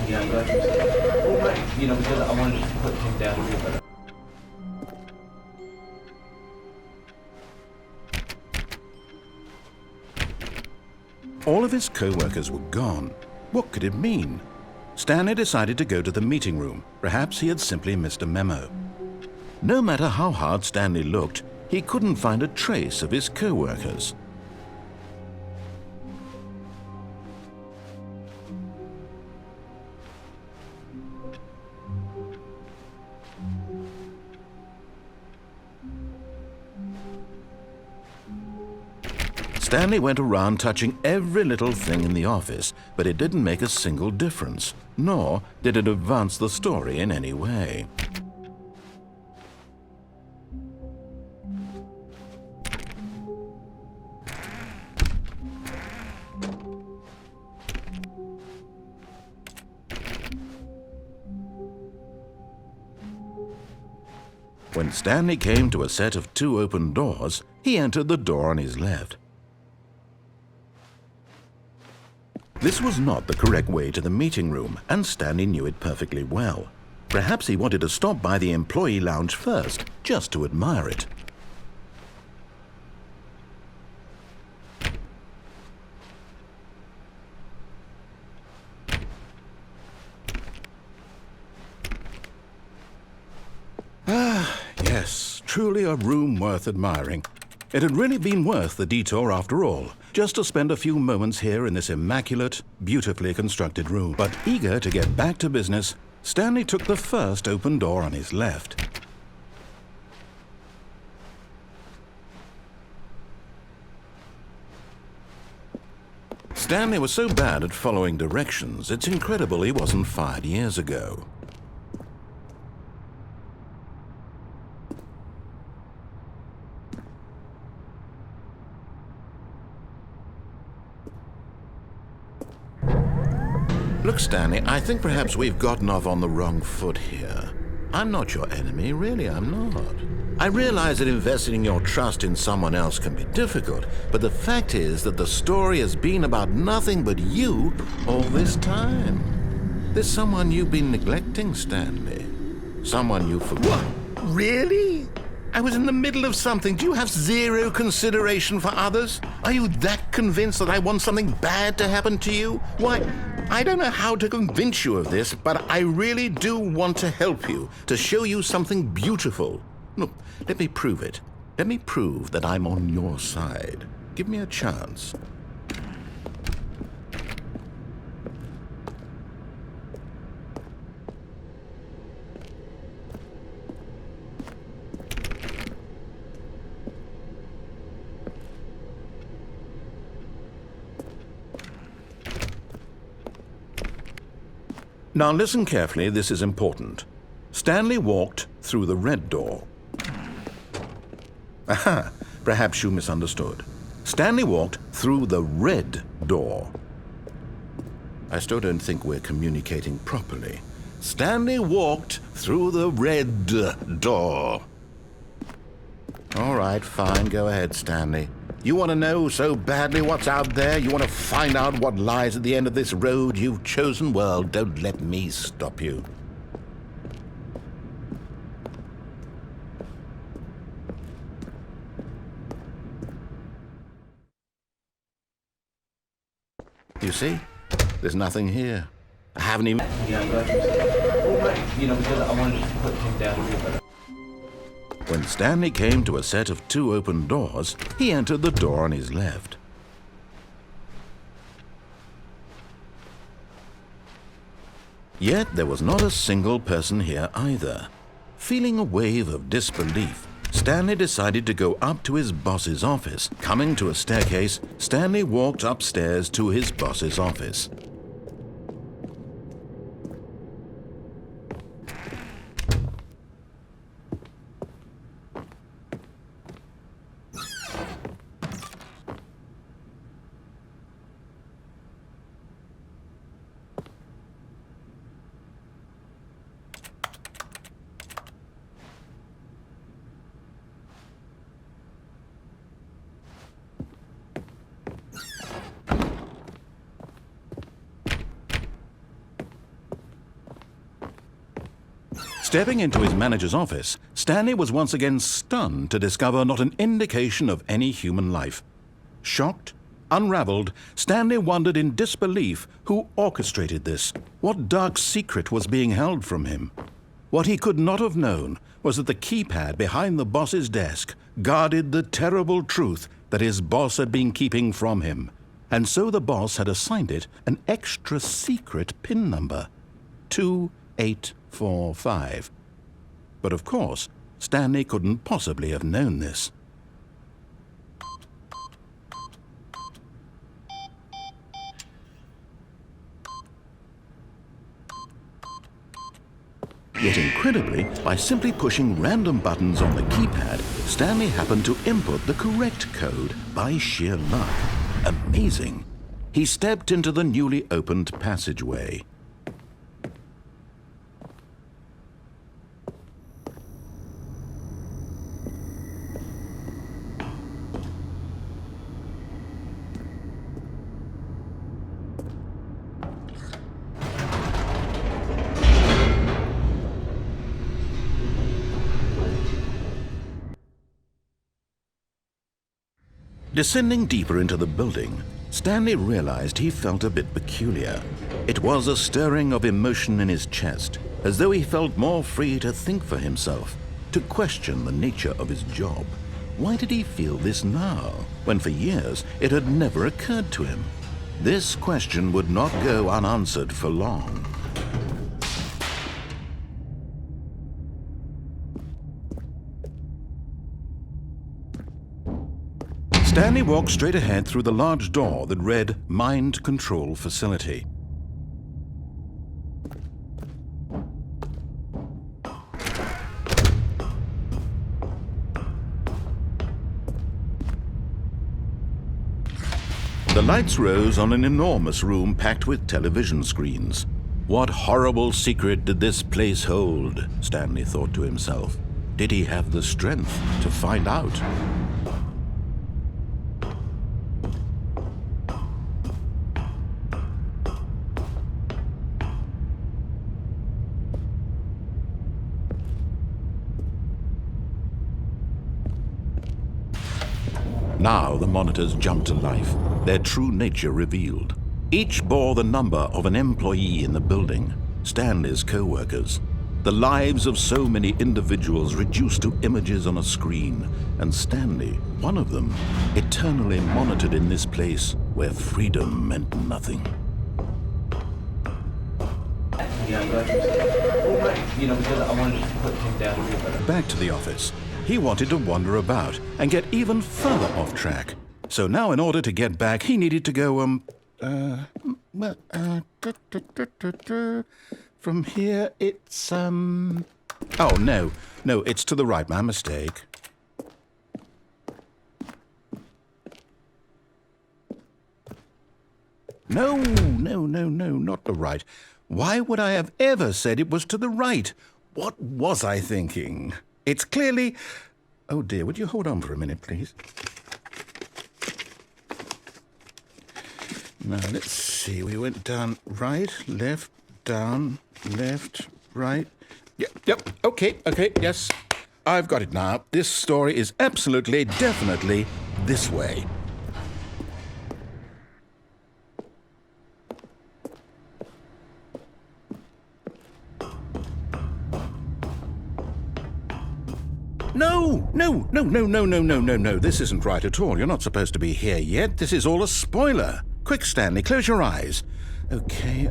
Yeah, I'm glad you said that. All right. Because I wanted to put him down a little better. All of his co-workers were gone. What could it mean? Stanley decided to go to the meeting room. Perhaps he had simply missed a memo. No matter how hard Stanley looked, he couldn't find a trace of his co-workers. Stanley went around touching every little thing in the office, but it didn't make a single difference, nor did it advance the story in any way. When Stanley came to a set of 2 open doors, he entered the door on his left. This was not the correct way to the meeting room, and Stanley knew it perfectly well. Perhaps he wanted to stop by the employee lounge first, just to admire it. Ah, yes, truly a room worth admiring. It had really been worth the detour after all, just to spend a few moments here in this immaculate, beautifully constructed room. But eager to get back to business, Stanley took the first open door on his left. Stanley was so bad at following directions, it's incredible he wasn't fired years ago. Look, Stanley, I think perhaps we've gotten off on the wrong foot here. I'm not your enemy, really, I'm not. I realize that investing your trust in someone else can be difficult, but the fact is that the story has been about nothing but you all this time. There's someone you've been neglecting, Stanley. Someone you forgot. What? Really? I was in the middle of something. Do you have zero consideration for others? Are you that convinced that I want something bad to happen to you? Why, I don't know how to convince you of this, but I really do want to help you, to show you something beautiful. Look, let me prove it. Let me prove that I'm on your side. Give me a chance. Now listen carefully, this is important. Stanley walked through the red door. Aha, perhaps you misunderstood. Stanley walked through the red door. I still don't think we're communicating properly. Stanley walked through the red door. All right, fine, go ahead, Stanley. You want to know so badly what's out there? You want to find out what lies at the end of this road you've chosen? Well, don't let me stop you. You see? There's nothing here. I haven't even... Yeah, I'm glad you said that. All right. Because I wanted to put him down a little better. When Stanley came to a set of 2 open doors, he entered the door on his left. Yet there was not a single person here either. Feeling a wave of disbelief, Stanley decided to go up to his boss's office. Coming to a staircase, Stanley walked upstairs to his boss's office. Stepping into his manager's office, Stanley was once again stunned to discover not an indication of any human life. Shocked, unraveled, Stanley wondered in disbelief who orchestrated this, what dark secret was being held from him. What he could not have known was that the keypad behind the boss's desk guarded the terrible truth that his boss had been keeping from him, and so the boss had assigned it an extra secret PIN number, 2845. But of course, Stanley couldn't possibly have known this. Yet incredibly, by simply pushing random buttons on the keypad, Stanley happened to input the correct code by sheer luck. Amazing. He stepped into the newly opened passageway. Descending deeper into the building, Stanley realized he felt a bit peculiar. It was a stirring of emotion in his chest, as though he felt more free to think for himself, to question the nature of his job. Why did he feel this now, when for years it had never occurred to him? This question would not go unanswered for long. Stanley walked straight ahead through the large door that read Mind Control Facility. The lights rose on an enormous room packed with television screens. What horrible secret did this place hold? Stanley thought to himself. Did he have the strength to find out? Now the monitors jumped to life, their true nature revealed. Each bore the number of an employee in the building, Stanley's co-workers. The lives of so many individuals reduced to images on a screen, and Stanley, one of them, eternally monitored in this place where freedom meant nothing. Because I wanted to put him down a little better. Back to the office. He wanted to wander about and get even further off track. So now in order to get back, he needed to go, from here it's, oh, no, it's to the right, my mistake. No, not the right. Why would I have ever said it was to the right? What was I thinking? It's clearly... Oh dear, would you hold on for a minute, please? Now, let's see. We went down right, left, down, left, right. Yep, okay, yes. I've got it now. This story is absolutely, definitely this way. No. This isn't right at all. You're not supposed to be here yet. This is all a spoiler. Quick, Stanley, close your eyes. Okay.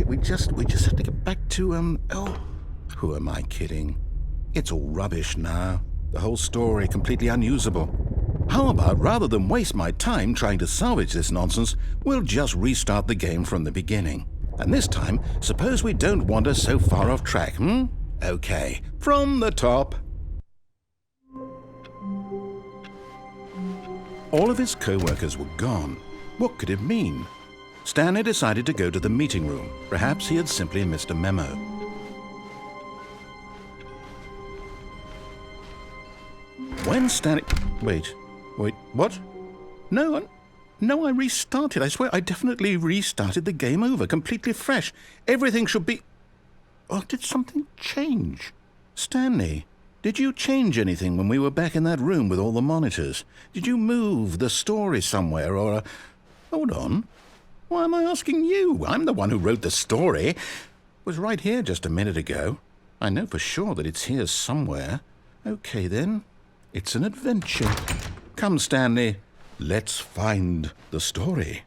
We just have to get back to, oh, who am I kidding? It's all rubbish now. The whole story completely unusable. How about, rather than waste my time trying to salvage this nonsense, we'll just restart the game from the beginning. And this time, suppose we don't wander so far off track, Okay, from the top. All of his co-workers were gone. What could it mean? Stanley decided to go to the meeting room. Perhaps he had simply missed a memo. When Stanley... Wait, what? No, I restarted. I swear I definitely restarted the game over, completely fresh. Everything should be... Or did something change? Stanley, did you change anything when we were back in that room with all the monitors? Did you move the story somewhere or... Hold on. Why am I asking you? I'm the one who wrote the story. It was right here just a minute ago. I know for sure that it's here somewhere. Okay, then. It's an adventure. Come, Stanley. Let's find the story.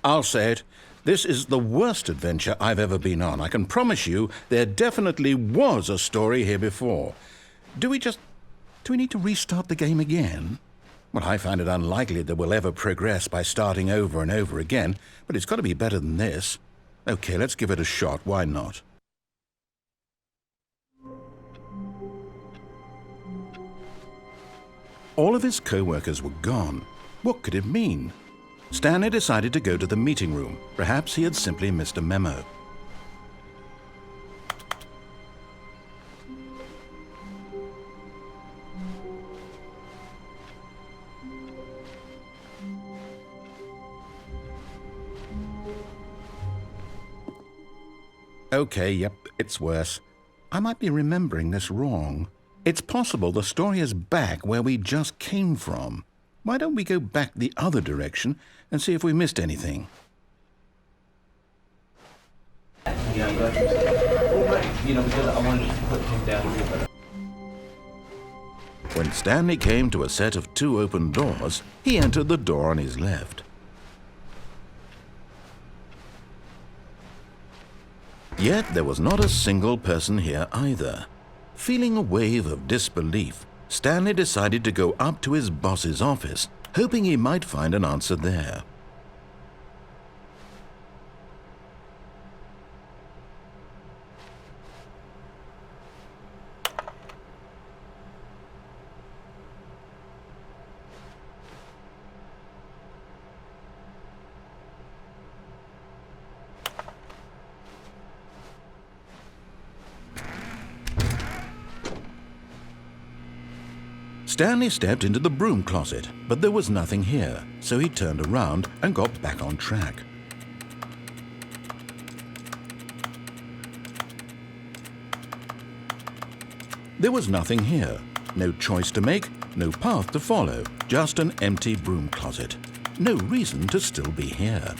I'll say it. This is the worst adventure I've ever been on. I can promise you there definitely was a story here before. Do we need to restart the game again? Well, I find it unlikely that we'll ever progress by starting over and over again, but it's got to be better than this. Okay, let's give it a shot. Why not? All of his co-workers were gone. What could it mean? Stanley decided to go to the meeting room. Perhaps he had simply missed a memo. Okay, yep, it's worse. I might be remembering this wrong. It's possible the story is back where we just came from. Why don't we go back the other direction and see if we missed anything? Because I wanted to put him down a little better. When Stanley came to a set of 2 open doors, he entered the door on his left. Yet there was not a single person here either. Feeling a wave of disbelief, Stanley decided to go up to his boss's office, hoping he might find an answer there. Stanley stepped into the broom closet, but there was nothing here, so he turned around and got back on track. There was nothing here, no choice to make, no path to follow, just an empty broom closet. No reason to still be here.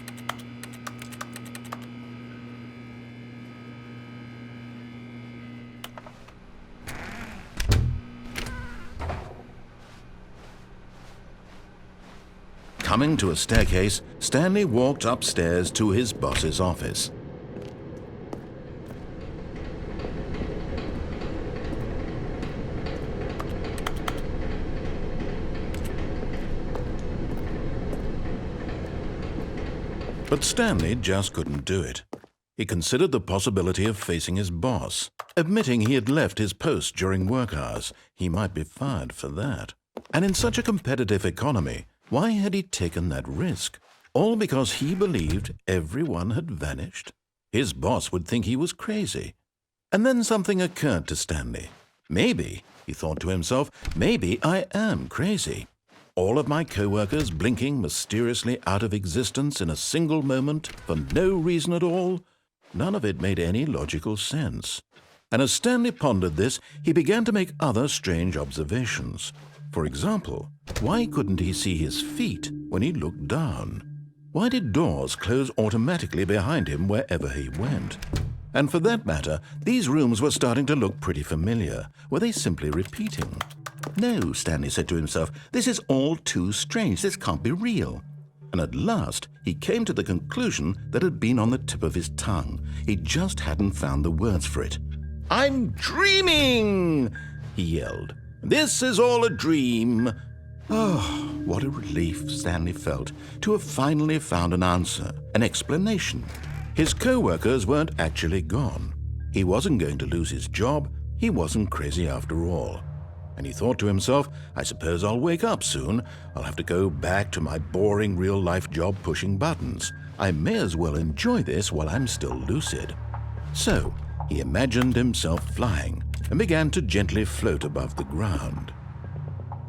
Coming to a staircase, Stanley walked upstairs to his boss's office. But Stanley just couldn't do it. He considered the possibility of facing his boss. Admitting he had left his post during work hours, he might be fired for that. And in such a competitive economy, why had he taken that risk? All because he believed everyone had vanished? His boss would think he was crazy. And then something occurred to Stanley. Maybe, he thought to himself, maybe I am crazy. All of my co-workers blinking mysteriously out of existence in a single moment for no reason at all? None of it made any logical sense. And as Stanley pondered this, he began to make other strange observations. For example, why couldn't he see his feet when he looked down? Why did doors close automatically behind him wherever he went? And for that matter, these rooms were starting to look pretty familiar. Were they simply repeating? No, Stanley said to himself, this is all too strange. This can't be real. And at last, he came to the conclusion that had been on the tip of his tongue. He just hadn't found the words for it. "I'm dreaming!" he yelled. "This is all a dream." Oh, what a relief Stanley felt to have finally found an answer, an explanation. His co-workers weren't actually gone. He wasn't going to lose his job. He wasn't crazy after all. And he thought to himself, I suppose I'll wake up soon. I'll have to go back to my boring real-life job pushing buttons. I may as well enjoy this while I'm still lucid. So he imagined himself flying and began to gently float above the ground.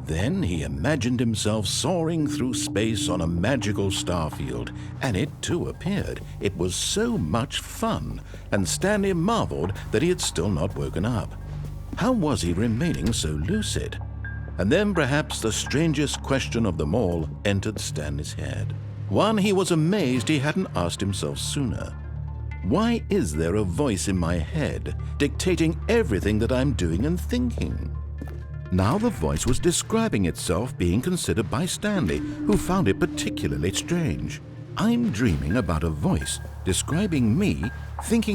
Then he imagined himself soaring through space on a magical starfield, and it too appeared. It was so much fun, and Stanley marveled that he had still not woken up. How was he remaining so lucid? And then perhaps the strangest question of them all entered Stanley's head. One he was amazed he hadn't asked himself sooner. Why is there a voice in my head dictating everything that I'm doing and thinking? Now the voice was describing itself being considered by Stanley, who found it particularly strange. I'm dreaming about a voice describing me, thinking